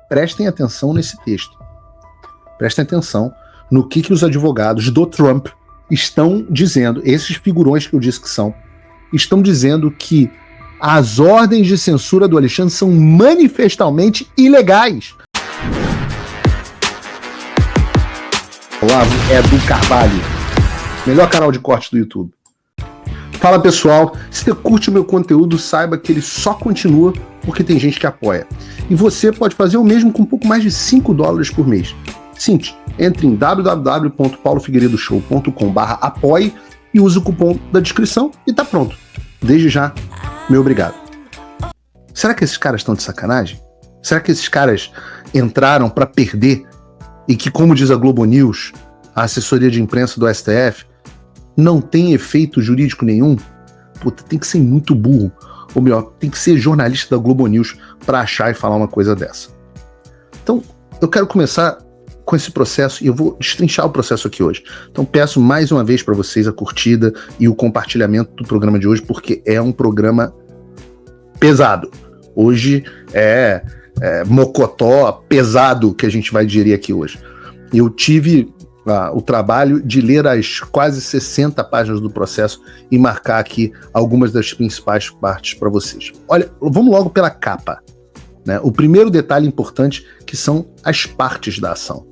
prestem atenção nesse texto. Prestem atenção no que os advogados do Trump estão dizendo, esses figurões que eu disse que são, estão dizendo que as ordens de censura do Alexandre são manifestamente ilegais. Olavo Edu Carvalho, melhor canal de corte do YouTube. Fala pessoal, se você curte o meu conteúdo, saiba que ele só continua porque tem gente que apoia. E você pode fazer o mesmo com um pouco mais de $5 por mês. Simples, entre em www.paulofigueiredoshow.com/apoie e use o cupom da descrição e tá pronto. Desde já, meu obrigado. Será que esses caras estão de sacanagem? Será que esses caras entraram para perder e que, como diz a Globo News, a assessoria de imprensa do STF, não tem efeito jurídico nenhum? Puta, tem que ser muito burro. Ou melhor, tem que ser jornalista da Globo News para achar e falar uma coisa dessa. Então, eu quero começar com esse processo e eu vou destrinchar o processo aqui hoje. Então, peço mais uma vez para vocês a curtida e o compartilhamento do programa de hoje, porque é um programa pesado. Hoje é mocotó pesado que a gente vai digerir aqui hoje. Eu tive o trabalho de ler as quase 60 páginas do processo e marcar aqui algumas das principais partes para vocês. Olha, vamos logo pela capa, né? O primeiro detalhe importante que são as partes da ação.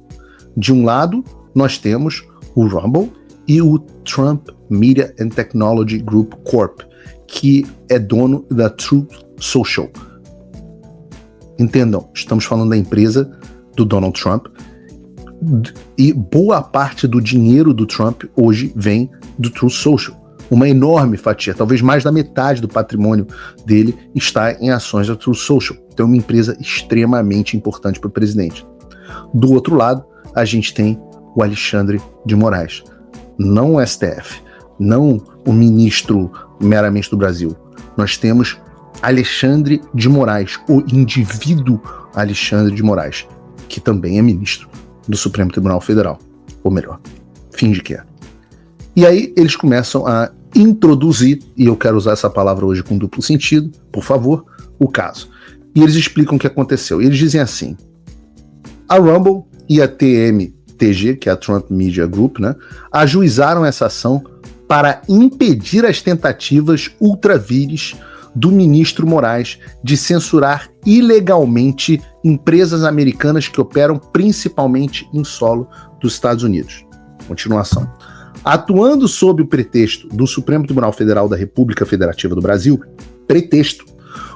De um lado, nós temos o Rumble e o Trump Media and Technology Group Corp, que é dono da Truth Social. Entendam, estamos falando da empresa do Donald Trump e boa parte do dinheiro do Trump hoje vem do Truth Social. Uma enorme fatia, talvez mais da metade do patrimônio dele está em ações da Truth Social. Então é uma empresa extremamente importante para o presidente. Do outro lado, a gente tem o Alexandre de Moraes. Não o STF, não o ministro meramente do Brasil. Nós temos Alexandre de Moraes, o indivíduo Alexandre de Moraes, que também é ministro do Supremo Tribunal Federal. Ou melhor, finge que é. E aí eles começam a introduzir, e eu quero usar essa palavra hoje com duplo sentido, por favor, o caso. E eles explicam o que aconteceu. E eles dizem assim: a Rumble e a TMTG, que é a Trump Media Group, né, ajuizaram essa ação para impedir as tentativas ultravires do ministro Moraes de censurar ilegalmente empresas americanas que operam principalmente em solo dos Estados Unidos. Continuação. Atuando sob o pretexto do Supremo Tribunal Federal da República Federativa do Brasil,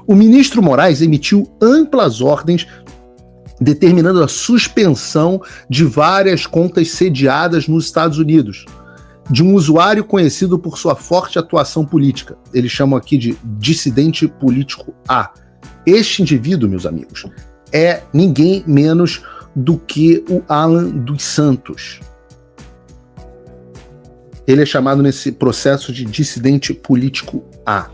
o ministro Moraes emitiu amplas ordens determinando a suspensão de várias contas sediadas nos Estados Unidos, de um usuário conhecido por sua forte atuação política. Eles chamam aqui de dissidente político A. Este indivíduo, meus amigos, é ninguém menos do que o Alan dos Santos. Ele é chamado nesse processo de dissidente político A.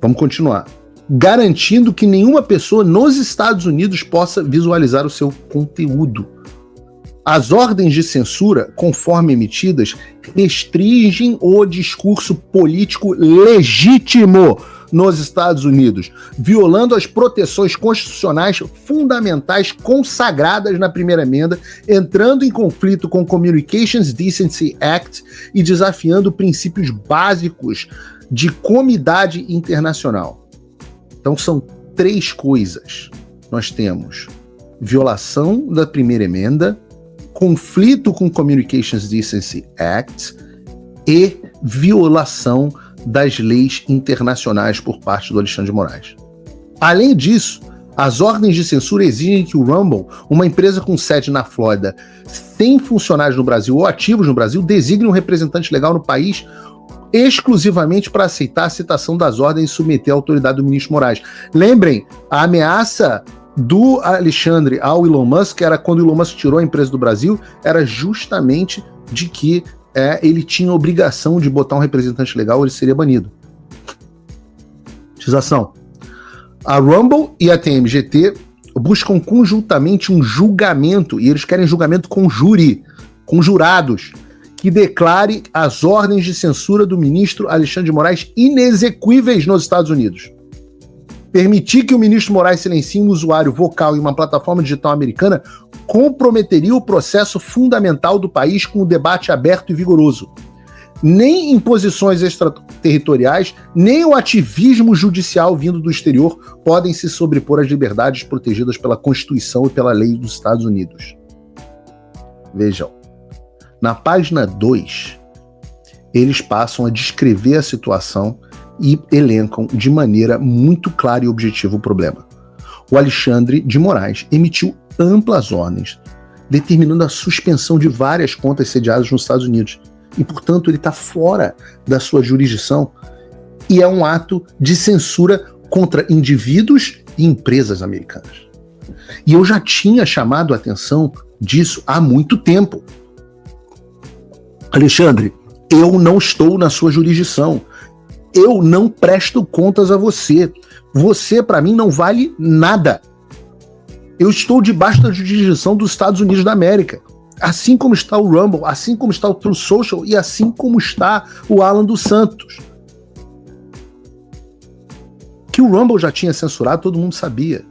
Vamos continuar. Garantindo que nenhuma pessoa nos Estados Unidos possa visualizar o seu conteúdo. As ordens de censura, conforme emitidas, restringem o discurso político legítimo nos Estados Unidos, violando as proteções constitucionais fundamentais consagradas na primeira emenda, entrando em conflito com o Communications Decency Act e desafiando princípios básicos de comidade internacional. Então são três coisas. Nós temos violação da primeira emenda, conflito com o Communications Decency Act e violação das leis internacionais por parte do Alexandre de Moraes. Além disso, as ordens de censura exigem que o Rumble, uma empresa com sede na Flórida, sem funcionários no Brasil ou ativos no Brasil, designe um representante legal no país exclusivamente para aceitar a citação das ordens e submeter à autoridade do ministro Moraes. Lembrem, a ameaça do Alexandre ao Elon Musk era quando o Elon Musk tirou a empresa do Brasil, era justamente de que ele tinha obrigação de botar um representante legal ou ele seria banido. Tização. A Rumble e a TMGT buscam conjuntamente um julgamento, e eles querem julgamento com júri, com jurados, que declare as ordens de censura do ministro Alexandre de Moraes inexequíveis nos Estados Unidos. Permitir que o ministro Moraes silencie um usuário vocal em uma plataforma digital americana comprometeria o processo fundamental do país com o debate aberto e vigoroso. Nem imposições extraterritoriais, nem o ativismo judicial vindo do exterior podem se sobrepor às liberdades protegidas pela Constituição e pela lei dos Estados Unidos. Vejam, na página 2, eles passam a descrever a situação e elencam de maneira muito clara e objetiva o problema. O Alexandre de Moraes emitiu amplas ordens, determinando a suspensão de várias contas sediadas nos Estados Unidos. E, portanto, ele está fora da sua jurisdição. E é um ato de censura contra indivíduos e empresas americanas. E eu já tinha chamado a atenção disso há muito tempo. Alexandre, eu não estou na sua jurisdição. Eu não presto contas a você. Você, para mim, não vale nada. Eu estou debaixo da jurisdição dos Estados Unidos da América. Assim como está o Rumble, assim como está o Truth Social e assim como está o Alan dos Santos. Que o Rumble já tinha censurado, todo mundo sabia.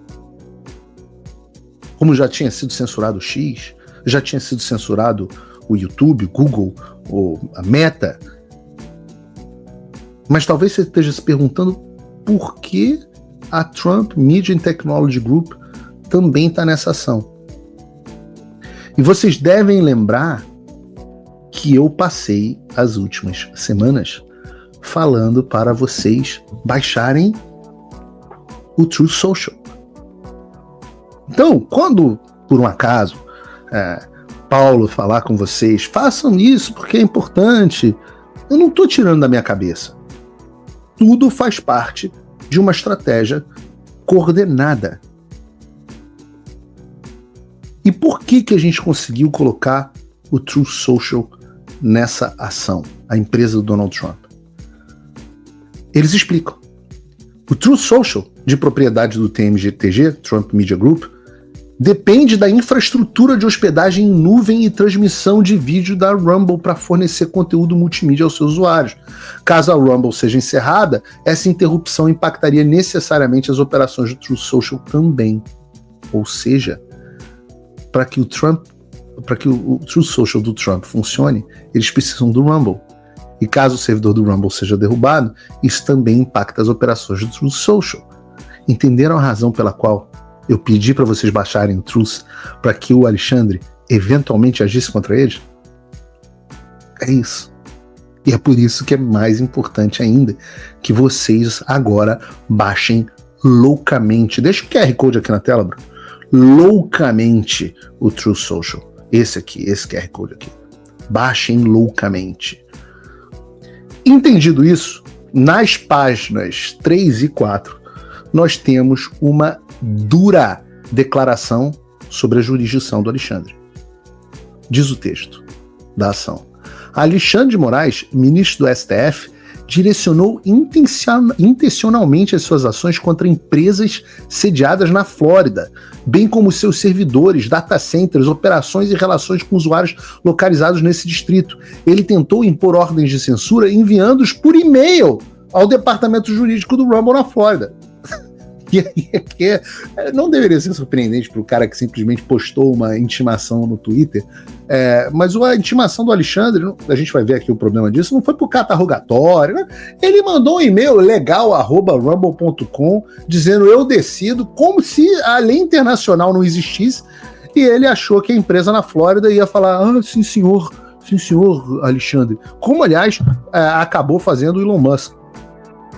Como já tinha sido censurado o X, já tinha sido censurado o YouTube, o Google, a Meta. Mas talvez você esteja se perguntando por que a Trump Media and Technology Group também está nessa ação. E vocês devem lembrar que eu passei as últimas semanas falando para vocês baixarem o Truth Social. Então, quando, por um acaso, Paulo falar com vocês, façam isso porque é importante, eu não estou tirando da minha cabeça. Tudo faz parte de uma estratégia coordenada. E por que a gente conseguiu colocar o Truth Social nessa ação, a empresa do Donald Trump? Eles explicam. O Truth Social, de propriedade do TMGTG, Trump Media Group, depende da infraestrutura de hospedagem em nuvem e transmissão de vídeo da Rumble para fornecer conteúdo multimídia aos seus usuários. Caso a Rumble seja encerrada, essa interrupção impactaria necessariamente as operações do Truth Social também. Ou seja, para que o Truth Social do Trump funcione, eles precisam do Rumble. E caso o servidor do Rumble seja derrubado, isso também impacta as operações do Truth Social. Entenderam a razão pela qual eu pedi para vocês baixarem o Truth para que o Alexandre eventualmente agisse contra eles? É isso. E é por isso que é mais importante ainda que vocês agora baixem loucamente. Deixa o QR Code aqui na tela, Bruno. Loucamente o Truth Social. Esse QR Code aqui. Baixem loucamente. Entendido isso, nas páginas 3 e 4, nós temos uma dura declaração sobre a jurisdição do Alexandre. Diz o texto da ação. Alexandre de Moraes, ministro do STF, direcionou intencionalmente as suas ações contra empresas sediadas na Flórida, bem como seus servidores, data centers, operações e relações com usuários localizados nesse distrito. Ele tentou impor ordens de censura enviando-os por e-mail ao departamento jurídico do Rumble na Flórida. E aí, não deveria ser surpreendente para o cara que simplesmente postou uma intimação no Twitter, mas a intimação do Alexandre, a gente vai ver aqui o problema disso, não foi por cata-rogatório, né? Ele mandou um e-mail legal@rumble.com dizendo eu decido, como se a lei internacional não existisse, e ele achou que a empresa na Flórida ia falar, sim senhor Alexandre, como aliás acabou fazendo o Elon Musk,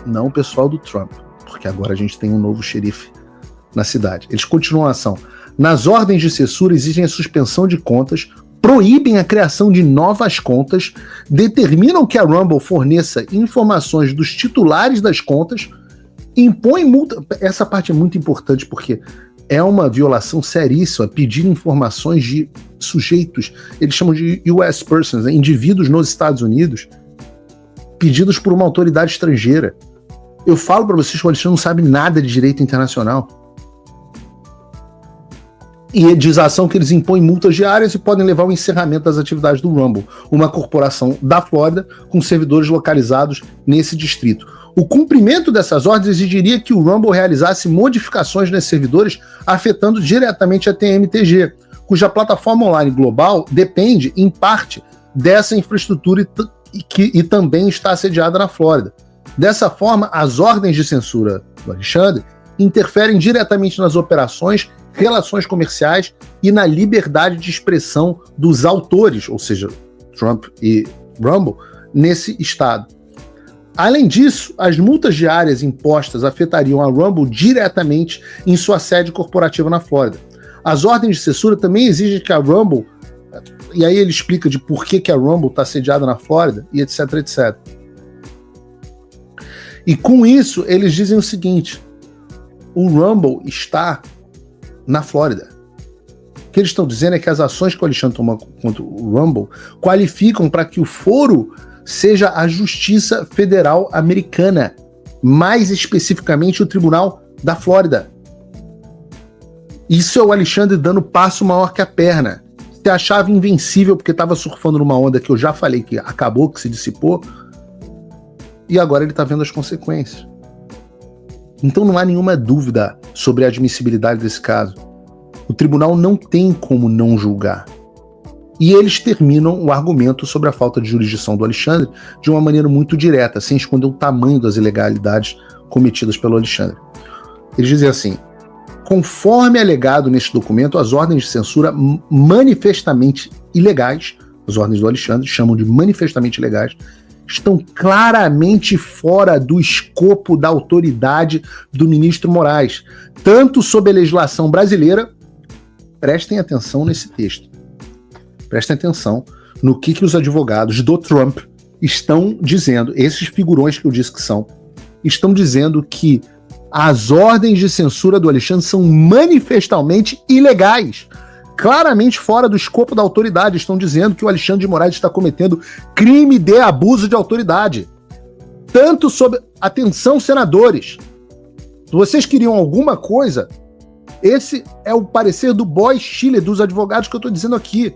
não o pessoal do Trump, porque agora a gente tem um novo xerife na cidade. Eles continuam a ação. Nas ordens de censura exigem a suspensão de contas, proíbem a criação de novas contas, determinam que a Rumble forneça informações dos titulares das contas, impõem multa. Essa parte é muito importante porque é uma violação seríssima pedir informações de sujeitos, eles chamam de US persons, né, indivíduos nos Estados Unidos, pedidos por uma autoridade estrangeira. Eu falo para vocês que o Alexandre não sabe nada de direito internacional. E diz a ação que eles impõem multas diárias e podem levar ao encerramento das atividades do Rumble, uma corporação da Flórida com servidores localizados nesse distrito. O cumprimento dessas ordens exigiria que o Rumble realizasse modificações nesses servidores, afetando diretamente a TMTG, cuja plataforma online global depende, em parte, dessa infraestrutura e também está sediada na Flórida. Dessa forma, as ordens de censura do Alexandre interferem diretamente nas operações, relações comerciais e na liberdade de expressão dos autores, ou seja, Trump e Rumble, nesse estado. Além disso, as multas diárias impostas afetariam a Rumble diretamente em sua sede corporativa na Flórida. As ordens de censura também exigem que a Rumble, e aí ele explica de por que a Rumble está sediada na Flórida, e etc, etc. E com isso, eles dizem o seguinte: o Rumble está na Flórida. O que eles estão dizendo é que as ações que o Alexandre toma contra o Rumble qualificam para que o foro seja a Justiça Federal Americana, mais especificamente o Tribunal da Flórida. Isso é o Alexandre dando passo maior que a perna. Se achava invencível porque estava surfando numa onda que eu já falei que acabou, que se dissipou, e agora ele está vendo as consequências. Então não há nenhuma dúvida sobre a admissibilidade desse caso. O tribunal não tem como não julgar. E eles terminam o argumento sobre a falta de jurisdição do Alexandre de uma maneira muito direta, sem esconder o tamanho das ilegalidades cometidas pelo Alexandre. Eles dizem assim: conforme alegado neste documento, as ordens de censura manifestamente ilegais, as ordens do Alexandre chamam de manifestamente ilegais, estão claramente fora do escopo da autoridade do ministro Moraes, tanto sob a legislação brasileira. Prestem atenção nesse texto. Prestem atenção no que os advogados do Trump estão dizendo, esses figurões que eu disse que são, estão dizendo que as ordens de censura do Alexandre são manifestamente ilegais, claramente fora do escopo da autoridade. Estão dizendo que o Alexandre de Moraes está cometendo crime de abuso de autoridade. Tanto sob... Atenção, senadores. Se vocês queriam alguma coisa, esse é o parecer do Boies Schiller, dos advogados que eu estou dizendo aqui,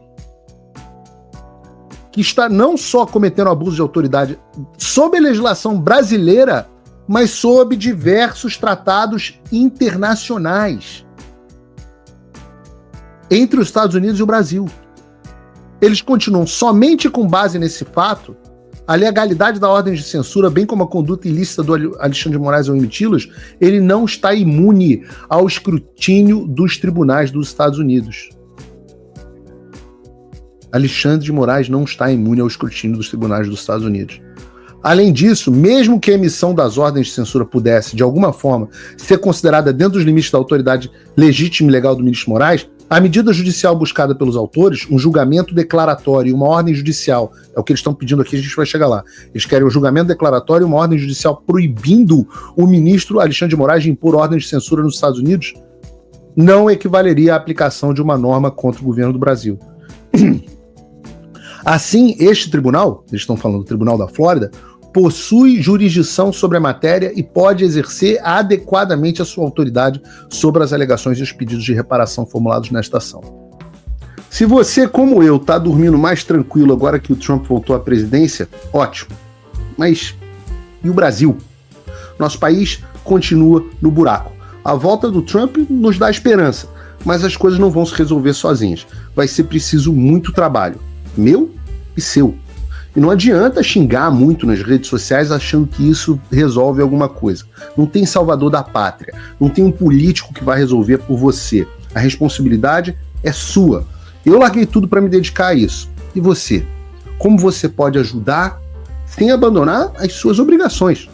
que está não só cometendo abuso de autoridade sob a legislação brasileira, mas sob diversos tratados internacionais entre os Estados Unidos e o Brasil. Eles continuam somente com base nesse fato. A legalidade da ordem de censura, bem como a conduta ilícita do Alexandre de Moraes ao emiti-los, ele não está imune ao escrutínio dos tribunais dos Estados Unidos. Alexandre de Moraes não está imune ao escrutínio dos tribunais dos Estados Unidos. Além disso, mesmo que a emissão das ordens de censura pudesse, de alguma forma, ser considerada dentro dos limites da autoridade legítima e legal do ministro Moraes, a medida judicial buscada pelos autores, um julgamento declaratório e uma ordem judicial, é o que eles estão pedindo aqui, a gente vai chegar lá. Eles querem um julgamento declaratório e uma ordem judicial proibindo o ministro Alexandre de Moraes de impor ordens de censura nos Estados Unidos, não equivaleria à aplicação de uma norma contra o governo do Brasil. Assim, este tribunal, eles estão falando do Tribunal da Flórida, possui jurisdição sobre a matéria e pode exercer adequadamente a sua autoridade sobre as alegações e os pedidos de reparação formulados nesta ação. Se você, como eu, está dormindo mais tranquilo agora que o Trump voltou à presidência, ótimo. Mas e o Brasil? Nosso país continua no buraco. A volta do Trump nos dá esperança, mas as coisas não vão se resolver sozinhas. Vai ser preciso muito trabalho, meu e seu. E não adianta xingar muito nas redes sociais achando que isso resolve alguma coisa. Não tem salvador da pátria. Não tem um político que vai resolver por você. A responsabilidade é sua. Eu larguei tudo para me dedicar a isso. E você? Como você pode ajudar sem abandonar as suas obrigações?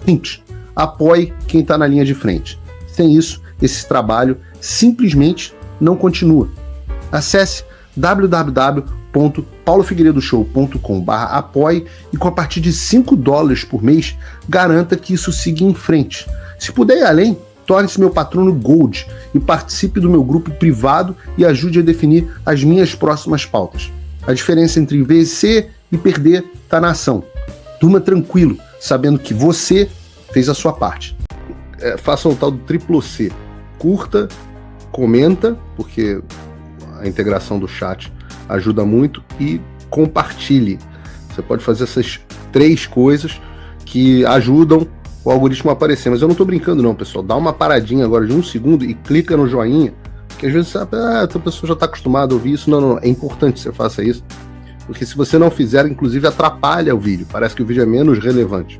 Simples. Apoie quem está na linha de frente. Sem isso, esse trabalho simplesmente não continua. Acesse www.paulofigueiredoshow.com/apoie e com a partir de $5 por mês, garanta que isso siga em frente. Se puder ir além, torne-se meu patrono Gold e participe do meu grupo privado e ajude a definir as minhas próximas pautas. A diferença entre vencer e perder está na ação. Durma tranquilo, sabendo que você fez a sua parte. Faça o tal do triplo C. Curta, comenta, porque a integração do chat ajuda muito, e compartilhe. Você pode fazer essas 3 coisas que ajudam o algoritmo aparecer. Mas eu não tô brincando não, pessoal. Dá uma paradinha agora de 1 segundo e clica no joinha, que às vezes sabe, essa pessoa já tá acostumada a ouvir isso. Não, é importante que você faça isso, porque se você não fizer, inclusive atrapalha o vídeo. Parece que o vídeo é menos relevante.